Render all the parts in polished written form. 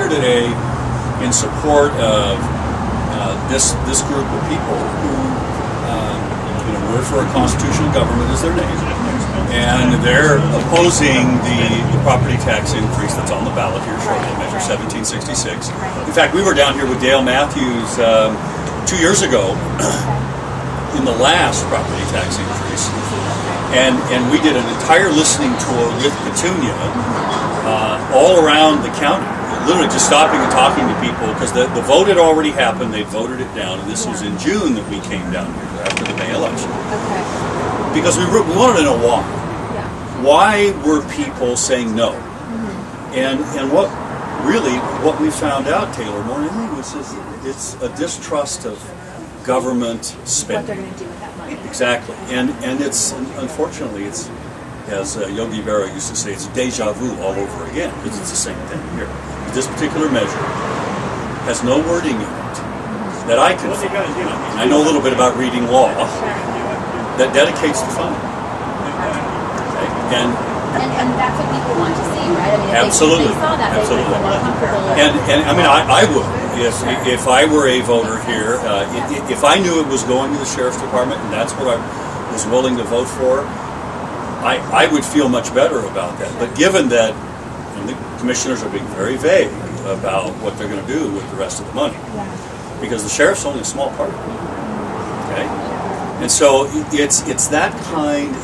today in support of this group of people who, Word for a Constitutional Government is their name, and they're opposing the property tax increase that's on the ballot here shortly, Measure 1766. In fact, we were down here with Dale Matthews 2 years ago in the last property tax increase, and we did an entire listening tour with Petunia all around the county, literally just stopping and talking to people, because the vote had already happened. They voted it down, and this was in June that we came down here after the May election. Okay. Because we wanted to know why. Yeah. Why were people saying no? And what we found out, Taelor, more than anything, was it's a distrust of government spending. What they're going to do with that money. Exactly. And it's, unfortunately, it's, as Yogi Berra used to say, it's deja vu all over again, because it's the same thing here. This particular measure has no wording in it that I can find. I know a little bit about reading law that dedicates the funding. Okay? And that's what people want to see, right? I mean, absolutely. If they saw that, they would feel more comfortable. And I mean, I would. If I were a voter here, if I knew it was going to the Sheriff's Department and that's what I was willing to vote for, I would feel much better about that. But given that the commissioners are being very vague about what they're going to do with the rest of the money, because the sheriff's only a small part of it. Okay, and so it's that kind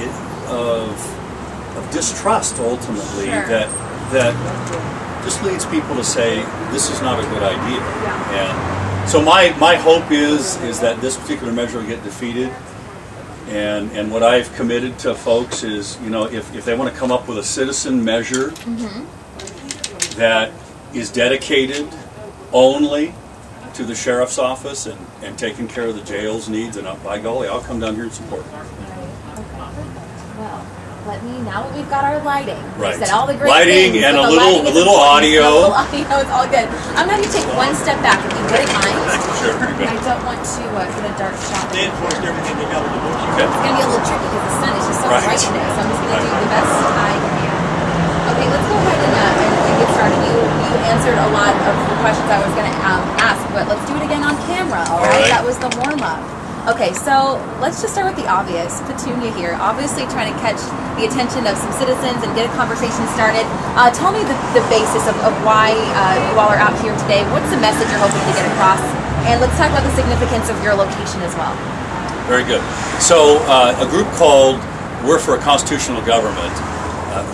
of distrust ultimately that just leads people to say this is not a good idea. And so my hope is that this particular measure will get defeated. And what I've committed to folks is, if they want to come up with a citizen measure that is dedicated only to the sheriff's office and taking care of the jail's needs, and by golly, I'll come down here and support it. Well, now that we've got our lighting, right. Said all the great lighting things, and so a little audio. It's all good. I'm going to take one step back, if you wouldn't mind. Sure. I don't want to get a dark shot. Okay. It's going to be a little tricky because the sun is just so bright today, so I'm just going to do the best I can. Okay, let's go ahead and get started. You answered a lot of the questions I was going to ask, but let's do it again on camera, all right? That was the warm-up. Okay, so let's just start with the obvious. Petunia here, obviously trying to catch the attention of some citizens and get a conversation started. Tell me the basis of why you all are out here today. What's the message you're hoping to get across? And let's talk about the significance of your location as well. Very good. So a group called We're for a Constitutional Government,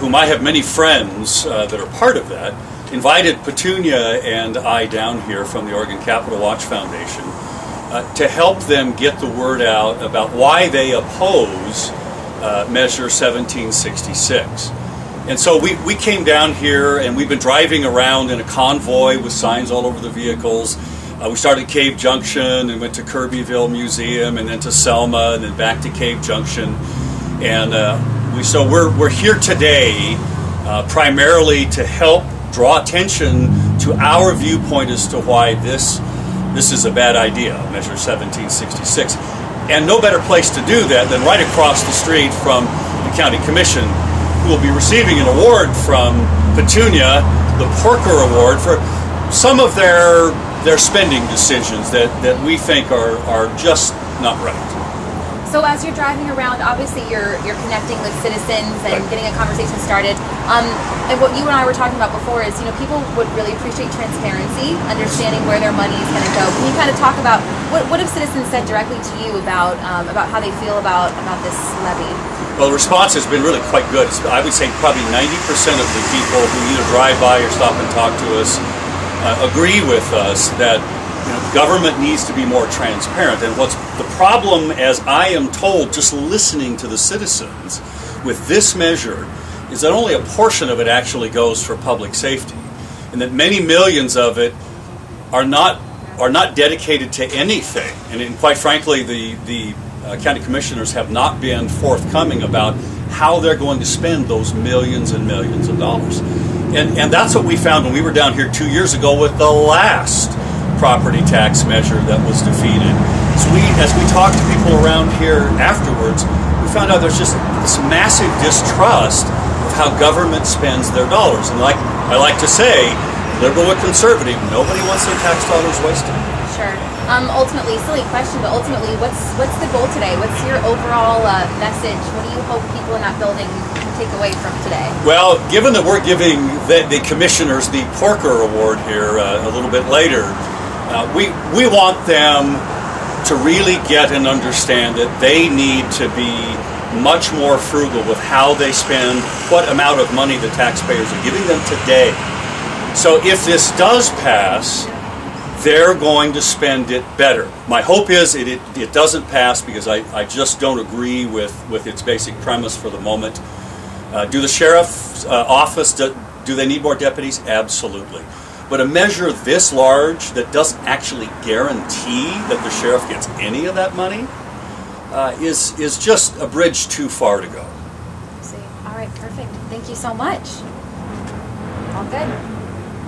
whom I have many friends that are part of that, invited Petunia and I down here from the Oregon Capitol Watch Foundation to help them get the word out about why they oppose Measure 1766. And so we came down here and we've been driving around in a convoy with signs all over the vehicles. We started at Cave Junction and went to Kirbyville Museum and then to Selma and then back to Cave Junction. And we're here today primarily to help draw attention to our viewpoint as to why this is a bad idea, Measure 1766. And no better place to do that than right across the street from the County Commission, who will be receiving an award from Petunia, the Porker Award, for some of their spending decisions that we think are just not right. So as you're driving around, obviously you're connecting with citizens and getting a conversation started. And what you and I were talking about before is, people would really appreciate transparency, understanding where their money is going to go. Can you kind of talk about what have citizens said directly to you about how they feel about this levy? Well, the response has been really quite good. I would say probably 90% of the people who either drive by or stop and talk to us agree with us that government needs to be more transparent. And what's the problem, as I am told, just listening to the citizens with this measure, is that only a portion of it actually goes for public safety, and that many millions of it are not dedicated to anything. And quite frankly, the county commissioners have not been forthcoming about how they're going to spend those millions and millions of dollars. And that's what we found when we were down here 2 years ago with the last property tax measure that was defeated. So as we talked to people around here afterwards, we found out there's just this massive distrust of how government spends their dollars. And like I like to say, liberal or conservative, nobody wants their tax dollars wasted. Sure. Ultimately, silly question, but ultimately, what's the goal today? What's your overall message? What do you hope people in that building take away from today? Well, given that we're giving the commissioners the Porker Award here a little bit later, we want them to really get and understand that they need to be much more frugal with how they spend what amount of money the taxpayers are giving them today. So if this does pass, they're going to spend it better. My hope is it doesn't pass, because I just don't agree with its basic premise for the moment. Do the sheriff's office, do they need more deputies? Absolutely. But a measure this large that doesn't actually guarantee that the sheriff gets any of that money is just a bridge too far to go. See. All right, perfect. Thank you so much. All good.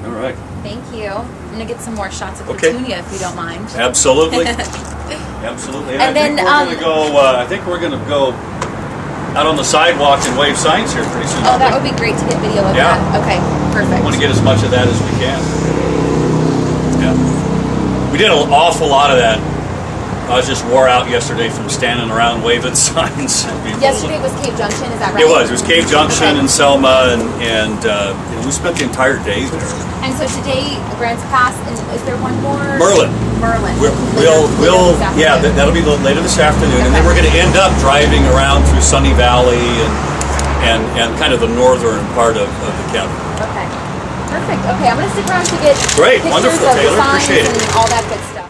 All right. Thank you. I'm going to get some more shots of Petunia, if you don't mind. Absolutely. Absolutely. And then, I think we're going to go out on the sidewalk and wave signs here pretty soon. Oh, that would be great to get video of that. Okay, perfect. I want to get as much of that as we can. Yeah. We did an awful lot of that. I was just wore out yesterday from standing around waving signs. Yesterday was Cave Junction, is that right? It was. It was Cave Junction and Selma, and we spent the entire day there. And so today, Grants Pass, and is there one more? Merlin. That'll be later this afternoon, and then we're going to end up driving around through Sunny Valley and kind of the northern part of the county. Okay, perfect. Okay, I'm going to stick around to get Great, pictures wonderful, of Taylor. the signs Appreciate it. and all that good stuff.